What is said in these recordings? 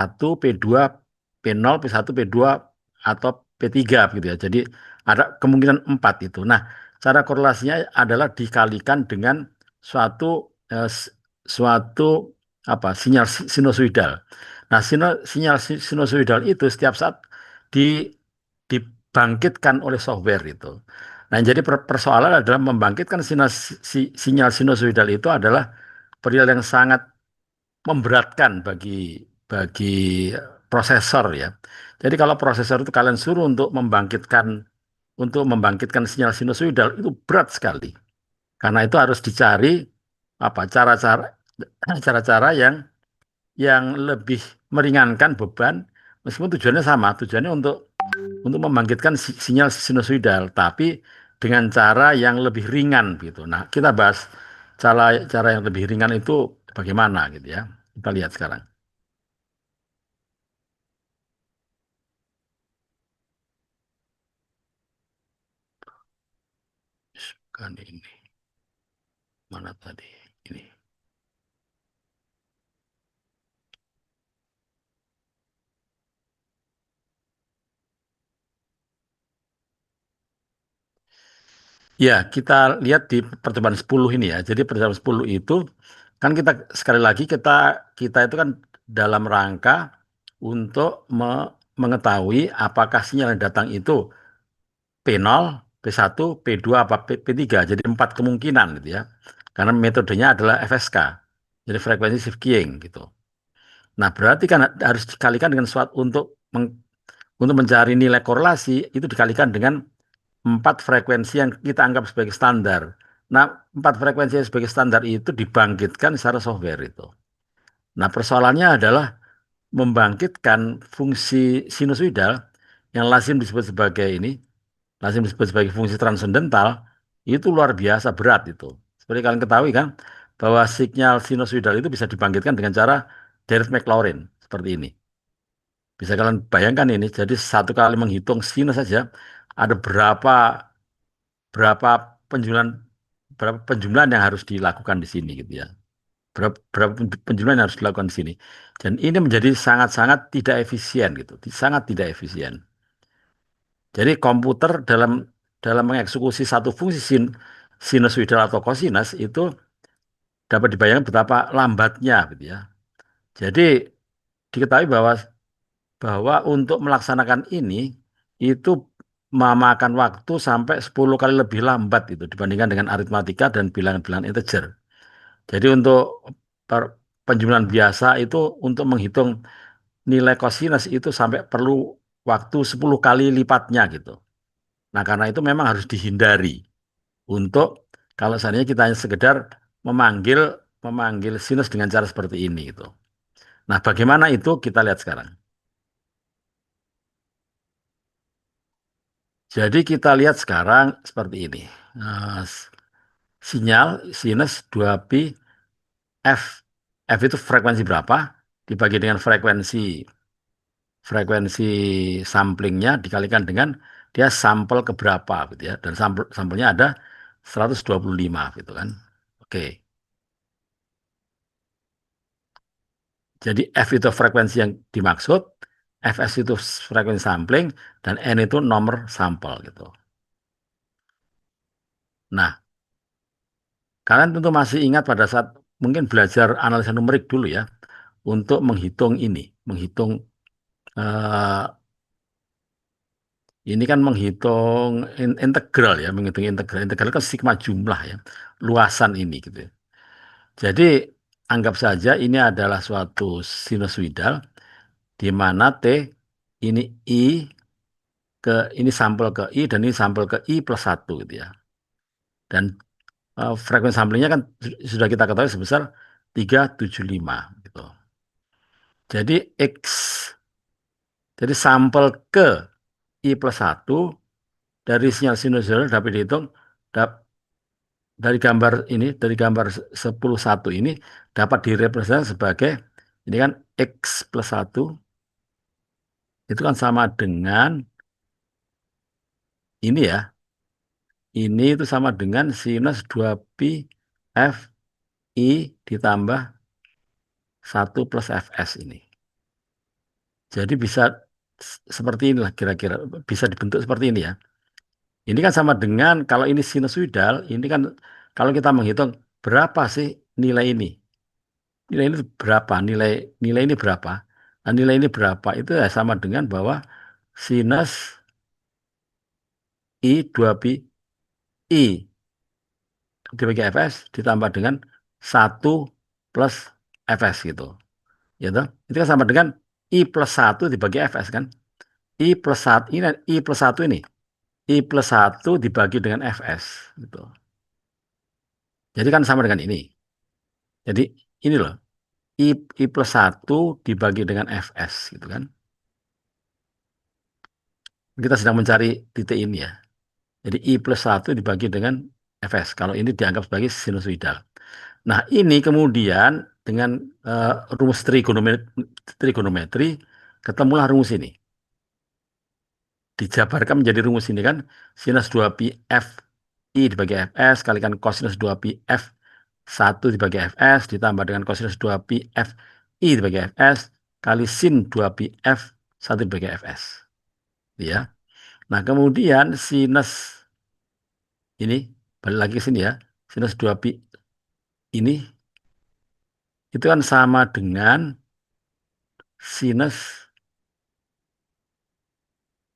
P1, P2, P0, P1, P2, atau P3 gitu ya. Jadi ada kemungkinan 4 itu. Nah, cara korelasinya adalah dikalikan dengan suatu suatu apa sinusoidal. Nah, sinyal sinusoidal itu setiap saat di, dibangkitkan oleh software itu. Nah, jadi persoalan adalah membangkitkan sinyal sinusoidal itu adalah perihal yang sangat memberatkan bagi prosesor ya. Jadi kalau prosesor itu kalian suruh untuk membangkitkan sinyal sinusoidal itu berat sekali. Karena itu harus dicari apa cara-cara cara-cara yang lebih meringankan beban meskipun tujuannya sama, tujuannya untuk membangkitkan sinyal sinusoidal tapi dengan cara yang lebih ringan gitu. Nah, kita bahas cara cara yang lebih ringan itu bagaimana gitu ya. Kita lihat sekarang. Kan ini mana tadi ini. Ya, kita lihat di percobaan 10 ini ya. Jadi percobaan 10 itu kan kita sekali lagi kita itu kan dalam rangka untuk mengetahui apakah sinyal yang datang itu P0, P1, P2 apa P3. Jadi 4 kemungkinan gitu ya. Karena metodenya adalah FSK. Jadi frekuensi shift keying gitu. Nah, berarti kan harus dikalikan dengan suatu untuk mencari nilai korelasi itu dikalikan dengan 4 frekuensi yang kita anggap sebagai standar. Nah, 4 frekuensi yang sebagai standar itu dibangkitkan secara software itu. Nah, persoalannya adalah membangkitkan fungsi sinusoidal yang lazim disebut sebagai lazim disebut sebagai fungsi transendental, itu luar biasa berat itu. Seperti kalian ketahui kan, bahwa sinyal sinusoidal itu bisa dibangkitkan dengan cara Direct Maclaurin, seperti ini. Bisa kalian bayangkan ini, jadi satu kali menghitung sinus saja, ada berapa penjumlahan berapa penjumlahan yang harus dilakukan di sini gitu ya. Berapa penjumlahan yang harus dilakukan di sini. Dan ini menjadi sangat-sangat tidak efisien gitu, sangat tidak efisien. Jadi komputer dalam dalam mengeksekusi satu fungsi sinusoidal atau kosinus itu dapat dibayangkan betapa lambatnya gitu ya. Jadi diketahui bahwa bahwa untuk melaksanakan ini itu memakan waktu sampai 10 kali lebih lambat itu dibandingkan dengan aritmatika dan bilangan-bilangan integer. Jadi untuk per- penjumlahan biasa itu untuk menghitung nilai kosinus itu sampai perlu waktu 10 kali lipatnya gitu. Nah, karena itu memang harus dihindari untuk kalau seandainya kita hanya sekedar memanggil memanggil sinus dengan cara seperti ini gitu. Nah, bagaimana itu kita lihat sekarang. Jadi kita lihat sekarang seperti ini. Nah, sinyal sinus 2pi F. F itu frekuensi berapa? Dibagi dengan frekuensi frekuensi samplingnya dikalikan dengan dia sampel keberapa gitu ya. Dan sampelnya ada 125 gitu kan. Oke. Jadi F itu frekuensi yang dimaksud, Fs itu frekuensi sampling, dan N itu nomor sampel gitu. Nah, kalian tentu masih ingat pada saat mungkin belajar analisa numerik dulu ya, untuk menghitung ini, menghitung eh, ini kan menghitung integral ya, menghitung integral. Integral kan sigma jumlah ya, luasan ini gitu ya. Jadi anggap saja ini adalah suatu sinusoidal di mana T ini I ke ini sampel ke I dan ini sampel ke I plus satu gitu ya. Dan frekuensi samplingnya kan sudah kita ketahui sebesar 375 gitu. Jadi X jadi sampel ke I plus satu dari sinyal sinusoidal dapat dihitung dari gambar ini dari gambar 10,1 ini dapat direpresentasikan sebagai ini kan X plus satu itu kan sama dengan ini ya. Ini itu sama dengan sinus 2pi F I ditambah 1 plus Fs ini. Jadi bisa seperti inilah kira-kira, bisa dibentuk seperti ini ya. Ini kan sama dengan kalau ini sinusoidal, ini kan kalau kita menghitung berapa sih nilai ini? Nilai ini berapa? Nilai ini berapa? Nah, nilai ini berapa? Itu ya sama dengan bahwa sinus I 2 pi I dibagi Fs ditambah dengan 1 plus Fs gitu. Ya toh? Itu kan sama dengan I plus 1 dibagi Fs kan? I plus 1 ini I plus 1 ini. I plus 1 dibagi dengan Fs gitu. Jadi kan sama dengan ini. Jadi ini loh. I, I plus 1 dibagi dengan Fs gitu kan. Kita sedang mencari titik ini ya. Jadi I plus 1 dibagi dengan Fs. Kalau ini dianggap sebagai sinusoidal. Nah, ini kemudian dengan rumus trigonometri, ketemulah rumus ini. Dijabarkan menjadi rumus ini kan, sinus 2 pi f I dibagi Fs kalikan kosinus 2 pi f 1 dibagi Fs ditambah dengan kosinus 2 pi f I dibagi Fs kali sin 2 pi f 1 dibagi Fs. Ya. Nah, kemudian sinus ini, balik lagi ke sini ya, sinus 2 pi ini itu kan sama dengan sinus.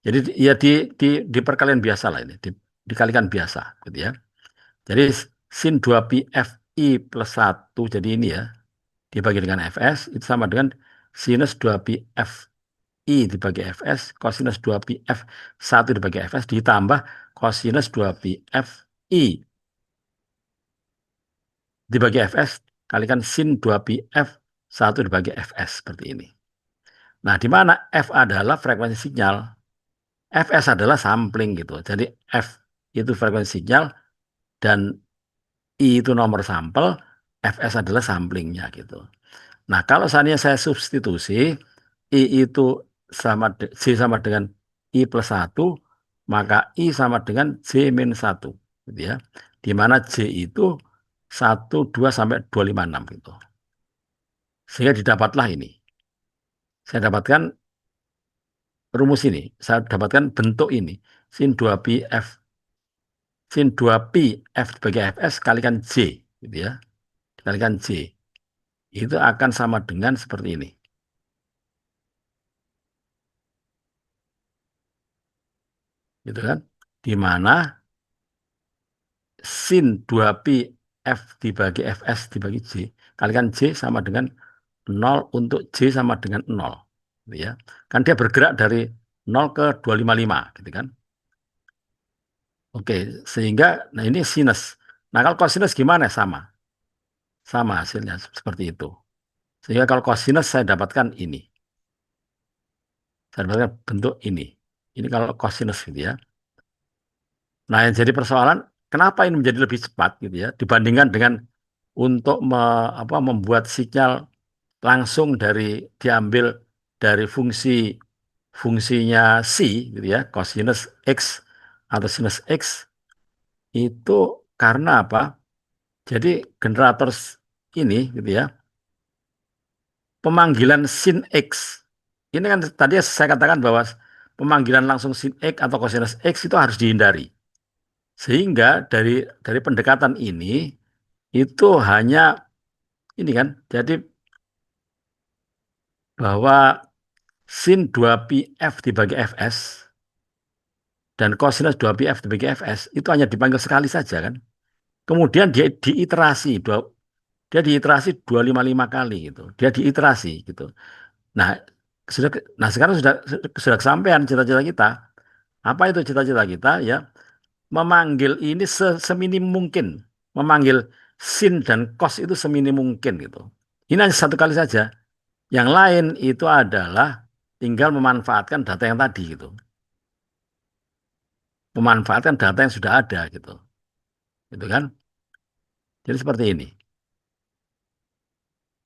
Jadi ya di perkalian biasa lah ini, dikalikan biasa gitu ya. Jadi sin 2 pi f I plus 1 jadi ini ya, dibagi dengan Fs itu sama dengan sinus 2 pi f I dibagi Fs kosinus 2 pi f 1 dibagi Fs ditambah kosinus 2 pi f I dibagi Fs kalikan sin 2 pi f 1 dibagi Fs seperti ini. Nah, di mana F adalah frekuensi sinyal, Fs adalah sampling gitu. Jadi F itu frekuensi sinyal dan I itu nomor sampel, Fs adalah samplingnya gitu. Nah, kalau seandainya saya substitusi, I itu J sama dengan I plus 1, maka I sama dengan J min 1. Gitu ya. Di mana J itu 1, 2, sampai 256 gitu. Sehingga didapatlah ini. Saya dapatkan rumus ini. Saya dapatkan bentuk ini. Sin 2pi F sin 2pi F dibagi Fs kalikan J. Gitu ya. Dikalikan J. Itu akan sama dengan seperti ini. Gitu kan? Di mana sin 2pi F dibagi Fs dibagi J kalikan J sama dengan 0 untuk J sama dengan 0. Gitu ya. Kan dia bergerak dari 0 ke 255 gitu kan. Oke, sehingga nah ini sinus. Nah, kalau kosinus gimana? Sama. Sama hasilnya seperti itu. Sehingga kalau kosinus saya dapatkan ini. Saya dapatkan bentuk ini. Ini kalau kosinus gitu ya. Nah, yang jadi persoalan kenapa ini menjadi lebih cepat gitu ya dibandingkan dengan untuk membuat sinyal langsung diambil dari fungsinya C gitu ya, cosinus X atau sinus X itu karena apa? Jadi generator ini gitu ya, pemanggilan sin X. Ini kan tadi saya katakan bahwa pemanggilan langsung sin X atau cosinus X itu harus dihindari. Sehingga dari pendekatan ini itu hanya ini kan, jadi bahwa sin 2pi F dibagi Fs dan cosinus 2pi F dibagi Fs itu hanya dipanggil sekali saja kan. Kemudian dia diiterasi 255 kali gitu. Dia diiterasi gitu. Nah, sudah nah sekarang sudah kesampaian cita-cita kita. Apa itu cita-cita kita ya? Memanggil ini seminim mungkin. Memanggil sin dan cos itu seminim mungkin gitu. Ini hanya satu kali saja. Yang lain itu adalah tinggal memanfaatkan data yang tadi gitu. Memanfaatkan data yang sudah ada gitu. Gitu kan? Jadi seperti ini.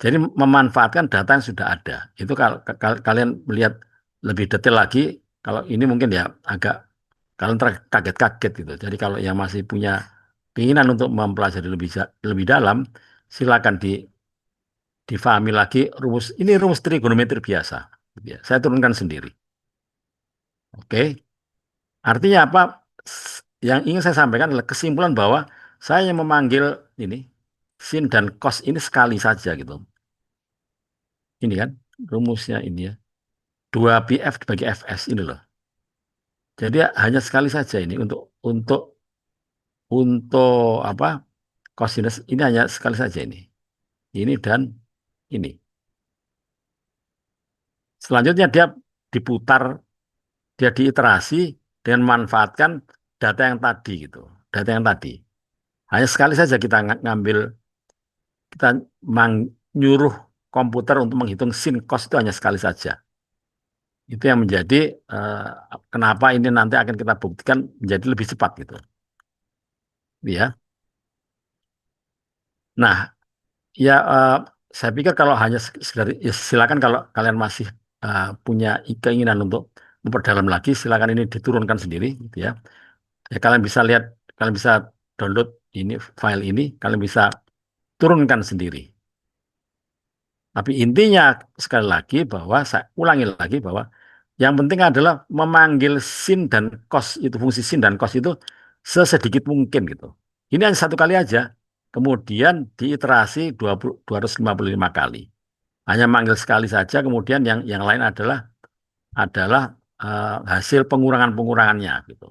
Jadi memanfaatkan data yang sudah ada. Itu kalau kalian melihat lebih detail lagi, kalau ini mungkin ya agak kalian kaget-kaget gitu. Jadi kalau yang masih punya keinginan untuk mempelajari lebih dalam, silakan difahami lagi rumus. Ini rumus trigonometri biasa. gitu ya. Saya turunkan sendiri. Oke. Artinya apa? Yang ingin saya sampaikan adalah kesimpulan bahwa saya yang memanggil ini sin dan cos ini sekali saja gitu. Ini kan rumusnya ini ya. 2 PF dibagi FS ini loh. Jadi hanya sekali saja ini untuk apa? Cosinus ini hanya sekali saja ini. Ini dan ini. Selanjutnya dia diputar, dia diiterasi dengan memanfaatkan data yang tadi gitu. Data yang tadi. Hanya sekali saja kita ngambil, kita nyuruh komputer untuk menghitung sin cos itu hanya sekali saja. Itu yang menjadi eh, kenapa ini nanti akan kita buktikan menjadi lebih cepat gitu. Ya. Nah, ya saya pikir kalau hanya sekedar ya silakan kalau kalian masih punya keinginan untuk memperdalam lagi, silakan ini diturunkan sendiri gitu ya. Ya kalian bisa lihat, kalian bisa download ini file ini, kalian bisa turunkan sendiri. Tapi intinya sekali lagi bahwa saya ulangi lagi bahwa yang penting adalah memanggil sin dan cos itu fungsi sin dan cos itu sesedikit mungkin gitu. Ini hanya satu kali aja. Kemudian diiterasi 255 kali. Hanya manggil sekali saja, kemudian yang lain adalah hasil pengurangan-pengurangannya gitu.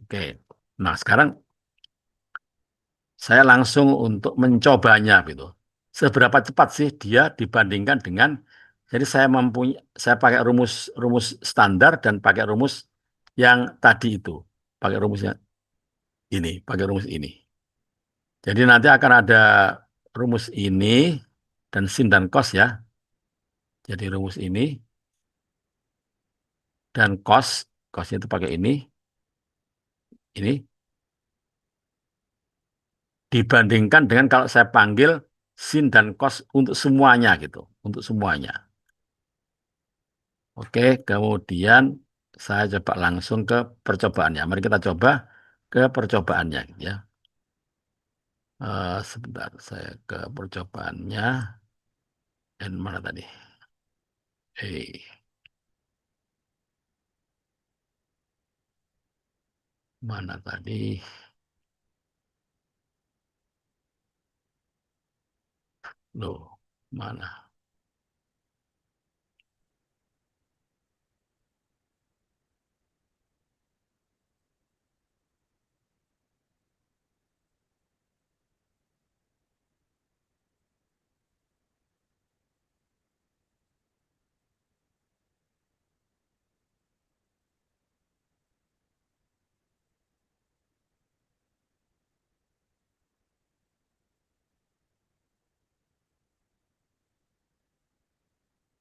Oke. Nah, sekarang saya langsung untuk mencobanya gitu. Seberapa cepat sih dia dibandingkan dengan jadi saya pakai rumus rumus standar dan pakai rumus yang tadi itu. Pakai rumusnya pakai rumus ini. Jadi nanti akan ada rumus ini dan sin dan cos ya. Jadi rumus ini dan cosnya itu pakai ini dibandingkan dengan kalau saya panggil sin dan cos untuk semuanya gitu, untuk semuanya. Oke, kemudian saya coba langsung ke percobaannya. Mari kita coba ke percobaannya gitu ya. Sebentar, saya ke percobaannya. Dan mana tadi? Eh, mana tadi? Loh, mana?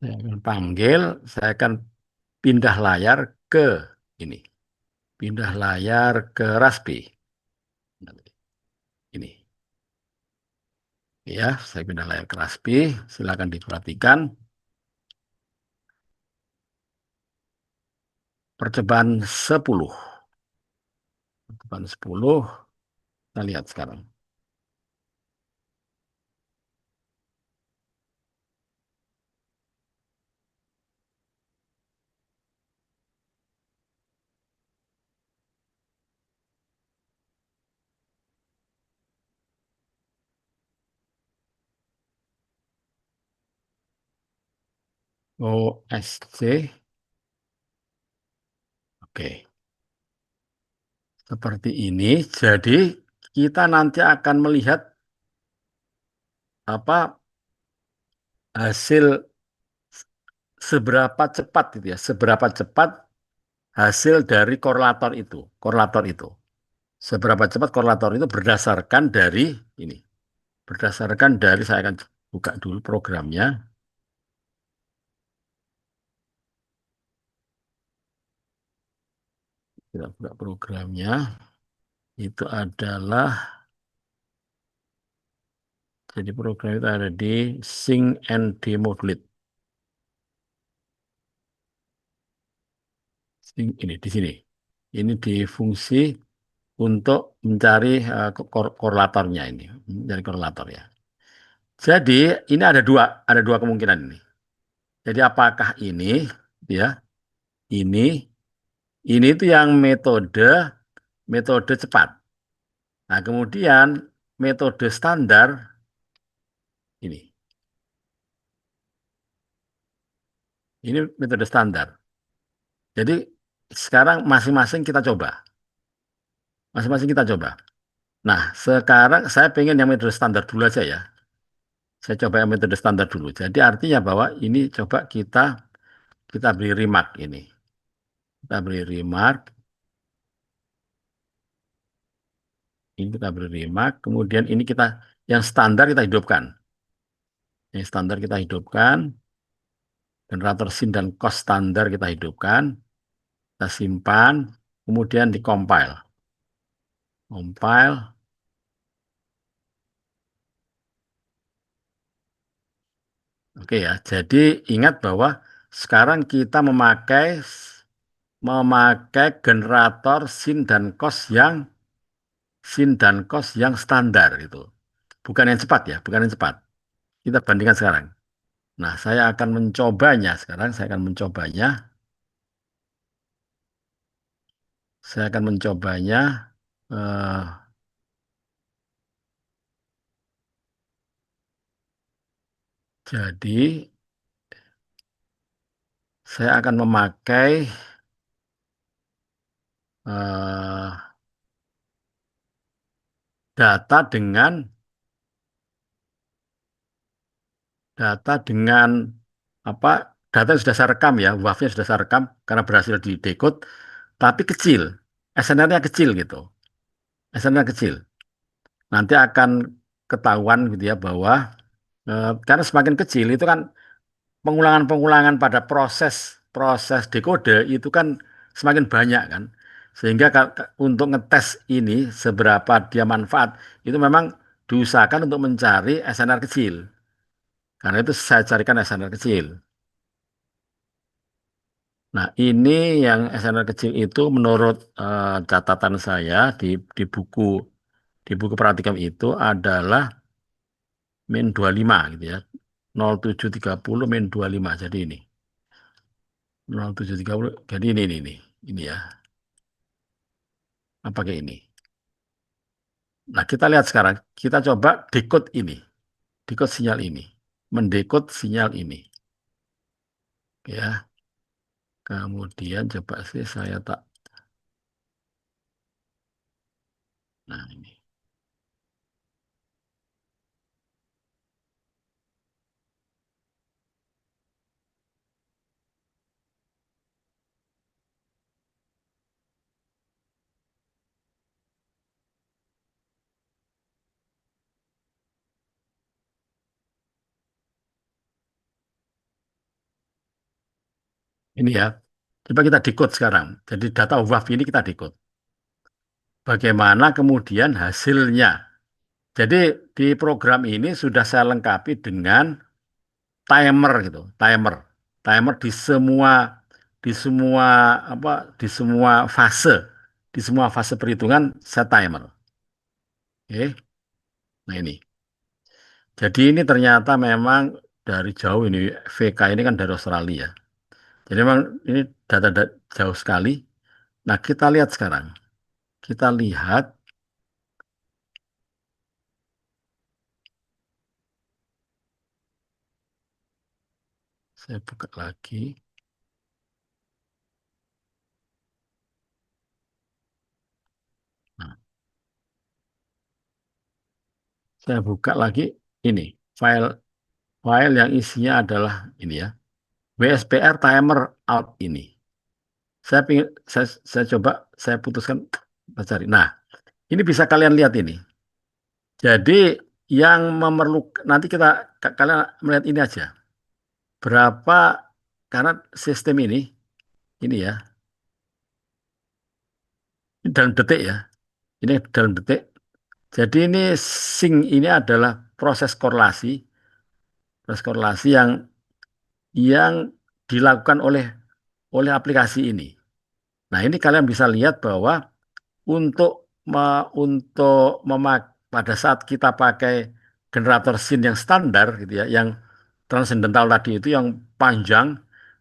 Saya akan panggil, saya akan pindah layar ke ini. Pindah layar ke Raspi. Ini. Ya, saya pindah layar ke Raspi. Silakan diperhatikan. Percobaan 10. Percobaan 10. Kita lihat sekarang. OSC. Oke. Seperti ini. Jadi kita nanti akan melihat apa hasil seberapa cepat gitu ya. Seberapa cepat hasil dari korelator itu. Seberapa cepat korelator itu berdasarkan dari ini. Berdasarkan dari saya akan buka dulu programnya. Kita buka programnya. Itu adalah jadi program itu ada di Sync and Demodulate. Ini di sini. Ini di fungsi untuk mencari korelatornya ini, mencari korelator ya. Jadi ini ada dua kemungkinan ini. Jadi apakah ya, ini, ini itu yang metode cepat. Nah, kemudian metode standar ini. Ini metode standar. Jadi sekarang masing-masing kita coba. Masing-masing kita coba. Nah, sekarang saya pengen yang metode standar dulu aja ya. Saya coba yang metode standar dulu. Jadi artinya bahwa ini coba kita beri remark ini. Kita beri remark, ini kita beri remark, kemudian ini kita yang standar kita hidupkan. Yang standar kita hidupkan, generator sin dan cost standar kita hidupkan, kita simpan, kemudian di-compile. Compile, oke ya. Jadi ingat bahwa sekarang kita memakai generator sin dan cos yang standar itu. Bukan yang cepat ya, bukan yang cepat. Kita bandingkan sekarang. Nah, saya akan mencobanya sekarang. Saya akan mencobanya. Saya akan mencobanya. eh, jadi, saya akan memakai eh, data dengan apa? Data yang sudah saya rekam ya, WAV-nya sudah saya rekam karena berhasil didekode, tapi kecil. SNR-nya kecil gitu. SNR kecil. Nanti akan ketahuan gitu ya bahwa karena semakin kecil itu kan pengulangan-pengulangan pada proses proses dekode itu kan semakin banyak kan. Sehingga untuk ngetes ini seberapa dia manfaat itu memang diusahakan untuk mencari SNR kecil. Karena itu saya carikan SNR kecil. Nah, ini yang SNR kecil itu menurut catatan saya di buku praktikum itu adalah min 25 gitu ya. 0730 min 25. Jadi ini. 0730. Jadi ini. Ini ya. Apa kayak ini? Nah, kita lihat sekarang. Kita coba decode ini. Decode sinyal ini. Mendekode sinyal ini. Ya. Kemudian coba sih saya tak. Nah, ini. Ini ya. Coba kita decode sekarang. Jadi data WAV ini kita decode. Bagaimana kemudian hasilnya? Jadi di program ini sudah saya lengkapi dengan timer gitu, timer di semua apa di semua fase perhitungan saya timer. Oke. Nah ini. Jadi ini ternyata memang dari jauh ini VK ini kan dari Australia. Jadi memang ini data jauh sekali. Nah, kita lihat sekarang. Kita lihat, saya buka lagi. Nah, saya buka lagi ini file file yang isinya adalah ini ya. WSPR timer out ini. Saya coba, saya putuskan kita cari. Nah, ini bisa kalian lihat ini. Jadi yang memerlukan nanti kalian melihat ini aja. Berapa karena sistem ini ya, ini dalam detik ya. Ini dalam detik. Jadi ini sync ini adalah proses korelasi yang dilakukan oleh aplikasi ini. Nah, ini kalian bisa lihat bahwa untuk pada saat kita pakai generator scene yang standar gitu ya, yang transcendental tadi itu yang panjang,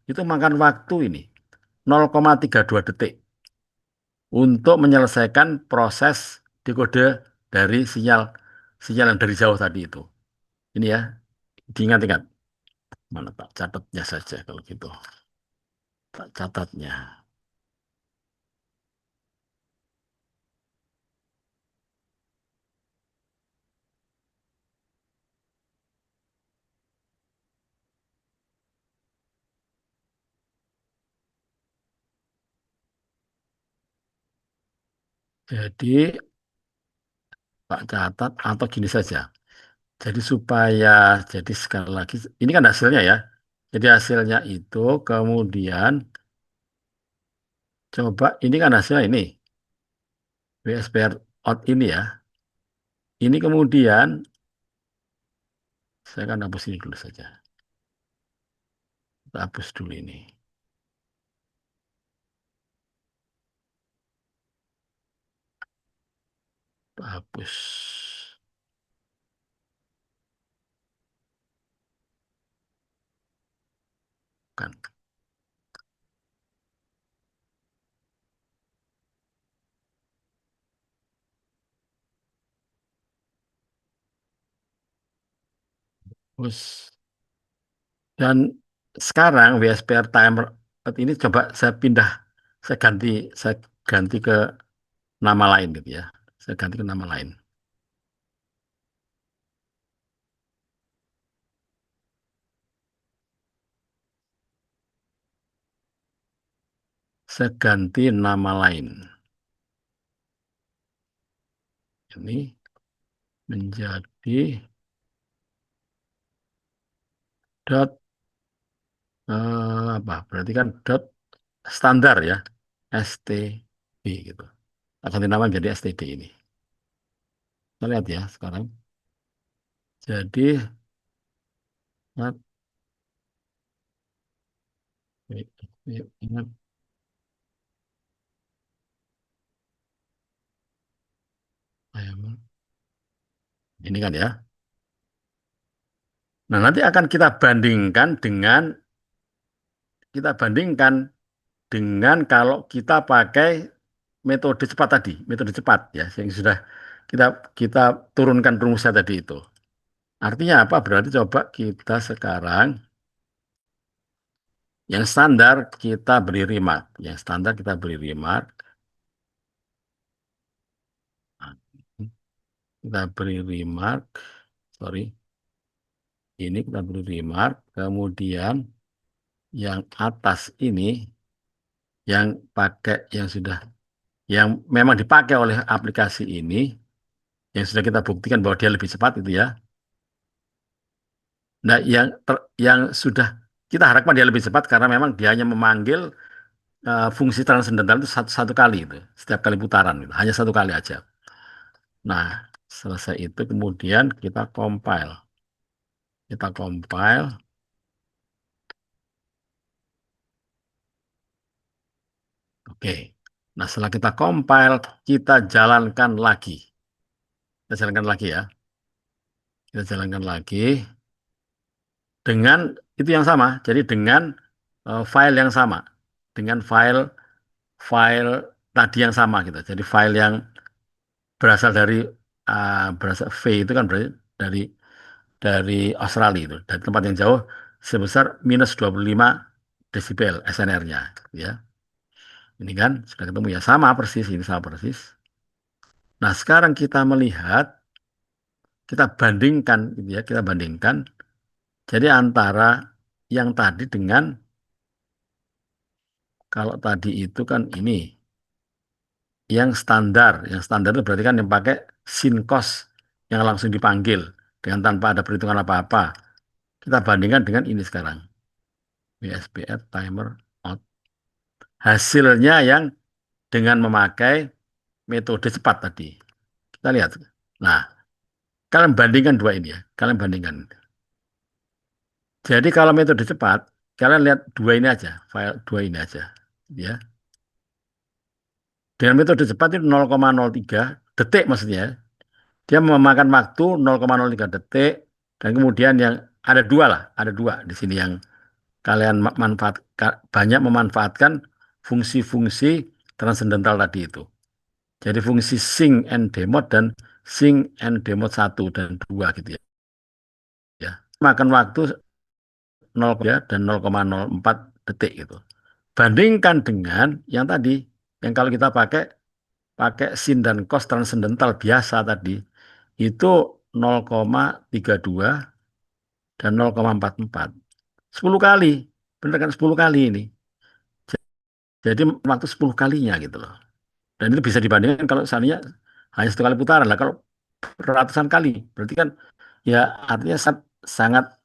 itu makan waktu ini 0,32 detik untuk menyelesaikan proses dekode dari sinyal sinyal yang dari jauh tadi itu. Ini ya, diingat-ingat. Mana tak catatnya saja kalau gitu. Tak catatnya. Jadi tak catat atau gini saja. Jadi supaya jadi sekali lagi ini kan hasilnya ya. Jadi hasilnya itu kemudian coba ini kan hasilnya ini WSPR out ini ya. Ini kemudian saya akan hapus ini dulu saja. Kita hapus dulu ini. Kita hapus kan. Terus dan sekarang WSPR timer out ini coba saya pindah saya ganti ke nama lain gitu ya. Saya ganti ke nama lain. Saya ganti nama lain. Ini menjadi dot apa? Berarti kan dot standar ya, std gitu. Akan dinamakan menjadi std ini. Kita lihat ya sekarang. Jadi ingat, ingat, ini kan ya. Nah nanti akan kita bandingkan dengan kalau kita pakai metode cepat tadi, metode cepat ya, yang sudah kita kita turunkan rumusnya tadi itu. Artinya apa? Berarti coba kita sekarang yang standar kita beri remark. Yang standar kita beri remark. Kita beri remark. Sorry. Ini kita beri remark. Kemudian yang atas ini yang pakai yang sudah yang memang dipakai oleh aplikasi ini yang sudah kita buktikan bahwa dia lebih cepat itu ya. Nah, yang sudah kita harapkan dia lebih cepat karena memang dia hanya memanggil fungsi transcendental itu satu kali itu, setiap kali putaran itu, hanya satu kali aja. Nah, selesai itu kemudian kita compile. Kita compile. Oke. Nah, setelah kita compile, kita jalankan lagi. Kita jalankan lagi ya. Kita jalankan lagi dengan itu yang sama. Jadi dengan file yang sama. Dengan file file tadi yang sama gitu. Jadi file yang berasal dari berasal V itu kan berarti dari Australia itu, dari tempat yang jauh sebesar minus 25 desibel SNR-nya ya. Ini kan sudah ketemu ya, sama persis ini sama persis. Nah, sekarang kita melihat kita bandingkan gitu ya, kita bandingkan jadi antara yang tadi dengan kalau tadi itu kan ini yang standar itu berarti kan yang pakai sinkos yang langsung dipanggil dengan tanpa ada perhitungan apa-apa. Kita bandingkan dengan ini sekarang. WSPR timer out. Hasilnya yang dengan memakai metode cepat tadi. Kita lihat. Nah, kalian bandingkan dua ini ya. Kalian bandingkan. Jadi kalau metode cepat, kalian lihat dua ini aja, file dua ini aja. Ya. Dengan metode cepat itu 0,03 detik maksudnya. Ya. Dia memakan waktu 0,03 detik dan kemudian yang ada dua lah, ada dua di sini yang kalian banyak memanfaatkan fungsi-fungsi transcendental tadi itu. Jadi fungsi sing and demode dan sing and demode 1 dan 2 gitu ya. Ya. Makan waktu 0, ya, dan 0,04 detik gitu. Bandingkan dengan yang tadi, yang kalau kita pakai pakai sin dan cos transcendental biasa tadi, itu 0,32 dan 0,44. 10 kali. Bener kan 10 kali ini. Jadi waktu 10 kalinya gitu loh. Dan itu bisa dibandingkan kalau seandainya hanya 1 kali putaran lah. Kalau ratusan kali, berarti kan ya artinya sangat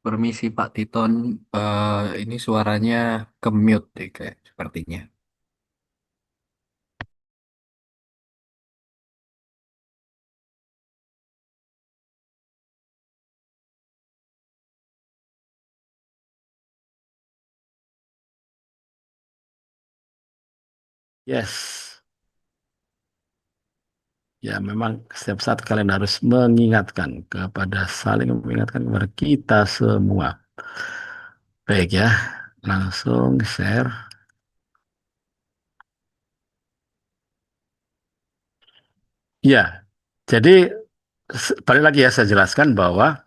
Permisi Pak Titon, ini suaranya ke mute deh kayak sepertinya. Yes, ya memang setiap saat kalian harus mengingatkan saling mengingatkan kepada kita semua. Baik ya, langsung share. Ya, jadi balik lagi ya saya jelaskan bahwa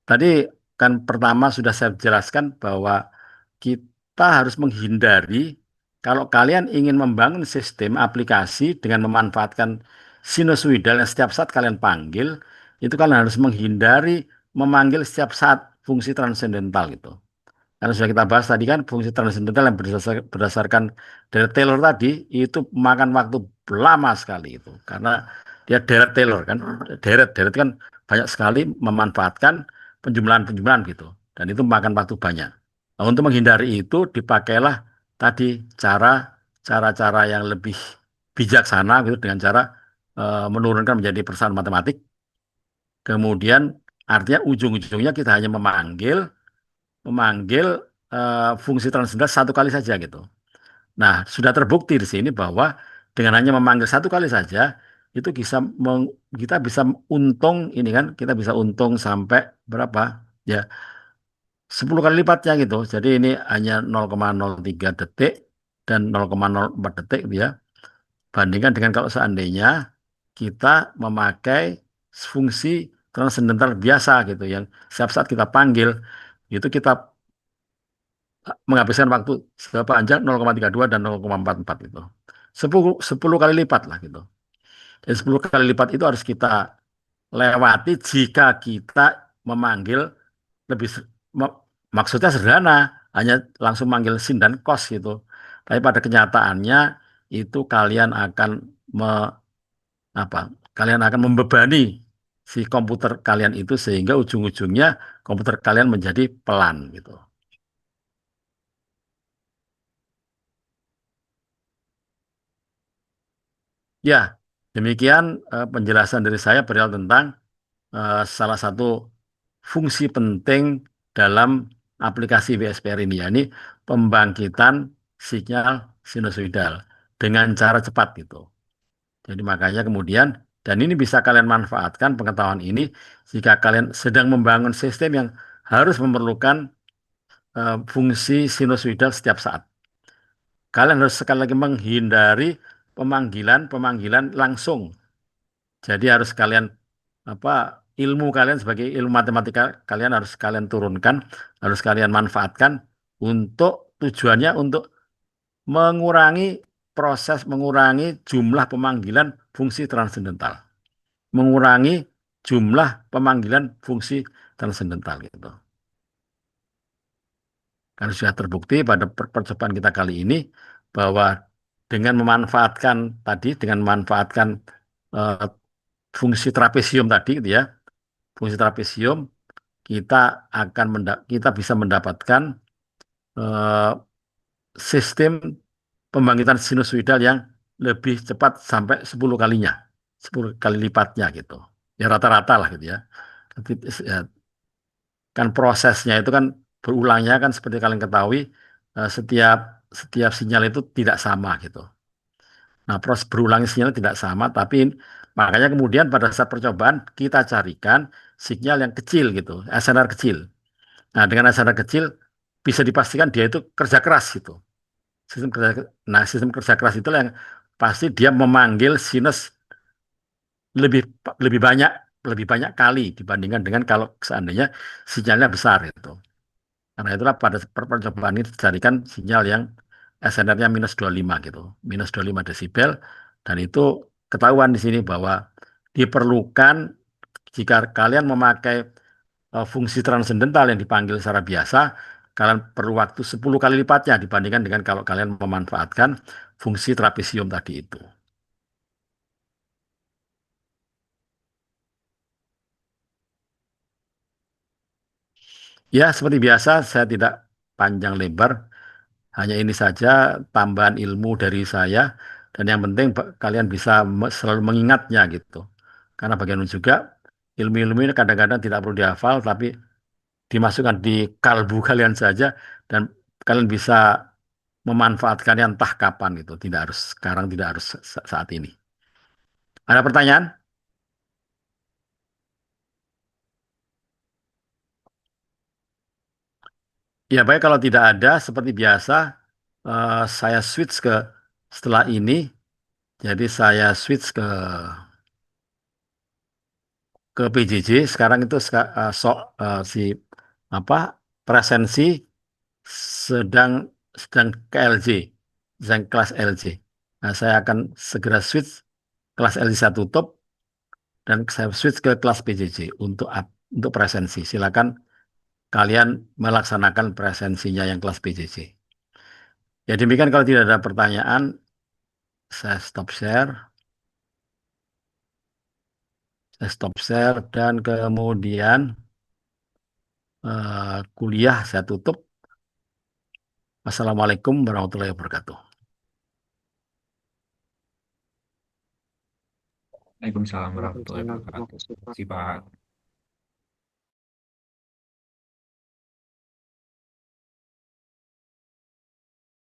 tadi kan pertama sudah saya jelaskan bahwa kita harus menghindari kalau kalian ingin membangun sistem aplikasi dengan memanfaatkan sinusoidal yang setiap saat kalian panggil, itu kalian harus menghindari memanggil setiap saat fungsi transendental gitu. Karena sudah kita bahas tadi kan fungsi transendental yang berdasarkan dari Taylor tadi itu makan waktu lama sekali itu. Karena dia deret Taylor kan, deret kan banyak sekali memanfaatkan penjumlahan-penjumlahan gitu. Dan itu makan waktu banyak. Nah, untuk menghindari itu dipakailah tadi cara-cara yang lebih bijaksana gitu dengan cara menurunkan menjadi persamaan matematik. Kemudian artinya ujung-ujungnya kita hanya memanggil fungsi transendental satu kali saja gitu. Nah, sudah terbukti di sini bahwa dengan hanya memanggil satu kali saja itu kita bisa untung ini kan kita bisa untung sampai berapa? Ya, 10 kali lipatnya gitu. Jadi ini hanya 0,03 detik dan 0,04 detik gitu ya. Bandingkan dengan kalau seandainya kita memakai fungsi transendental biasa gitu yang setiap saat kita panggil itu kita menghabiskan waktu sepanjang 0,32 dan 0,44 itu. 10 kali lipat lah gitu. Dan 10 kali lipat itu harus kita lewati jika kita memanggil lebih maksudnya sederhana, hanya langsung manggil sin dan kos gitu. Tapi pada kenyataannya itu me, apa? Kalian akan membebani si komputer kalian itu sehingga ujung-ujungnya komputer kalian menjadi pelan gitu. Ya, demikian penjelasan dari saya perihal tentang salah satu fungsi penting dalam aplikasi WSPR ini, yakni pembangkitan sinyal sinusoidal dengan cara cepat gitu. Jadi makanya kemudian, dan ini bisa kalian manfaatkan pengetahuan ini jika kalian sedang membangun sistem yang harus memerlukan fungsi sinusoidal setiap saat. Kalian harus sekali lagi menghindari pemanggilan-pemanggilan langsung. Jadi harus kalian apa ilmu kalian sebagai ilmu matematika kalian harus kalian turunkan, harus kalian manfaatkan untuk tujuannya untuk mengurangi mengurangi jumlah pemanggilan fungsi transendental, mengurangi jumlah pemanggilan fungsi transendental gitu. Karena sudah terbukti pada percobaan kita kali ini bahwa dengan memanfaatkan eh, fungsi trapesium tadi gitu ya, fungsi trapesium kita kita bisa mendapatkan eh, sistem pembangkitan sinusoidal yang lebih cepat sampai 10 kalinya, 10 kali lipatnya gitu. Ya rata-rata lah gitu ya. Tapi ya, kan prosesnya itu kan berulangnya kan seperti kalian ketahui setiap setiap sinyal itu tidak sama gitu. Nah, proses berulangnya sinyal tidak sama, tapi makanya kemudian pada saat percobaan kita carikan sinyal yang kecil gitu, SNR kecil. Nah, dengan SNR kecil bisa dipastikan dia itu kerja keras gitu. Sistem kerja keras itu yang pasti dia memanggil sinus lebih lebih banyak lebih banyak kali dibandingkan dengan kalau seandainya sinyalnya besar itu. Karena itulah pada percobaan ini dicarikan sinyal yang SNR-nya minus 25 gitu, minus 25 desibel, dan itu ketahuan di sini bahwa diperlukan jika kalian memakai fungsi transendental yang dipanggil secara biasa, kalian perlu waktu 10 kali lipatnya dibandingkan dengan kalau kalian memanfaatkan fungsi trapesium tadi itu. Ya, seperti biasa, saya tidak panjang lebar. Hanya ini saja tambahan ilmu dari saya. Dan yang penting kalian bisa selalu mengingatnya gitu. Karena bagian juga ilmu-ilmu ini kadang-kadang tidak perlu dihafal, tapi dimasukkan di kalbu kalian saja. Dan kalian bisa memanfaatkannya entah kapan gitu. Tidak harus sekarang, tidak harus saat ini. Ada pertanyaan? Ya baik, kalau tidak ada, seperti biasa, saya switch ke setelah ini. Jadi saya switch ke PJJ. Sekarang itu si apa presensi sedang sedang ke LJ, sedang kelas LJ. Nah, saya akan segera switch kelas LJ saya tutup dan saya switch ke kelas PJJ untuk presensi. Silakan kalian melaksanakan presensinya yang kelas PJJ. Ya demikian, kalau tidak ada pertanyaan, saya stop share. Saya stop share dan kemudian kuliah saya tutup. Wassalamualaikum warahmatullahi wabarakatuh. Waalaikumsalam warahmatullahi Waalaikumsalam wabarakatuh. warahmatullahi Si Pak.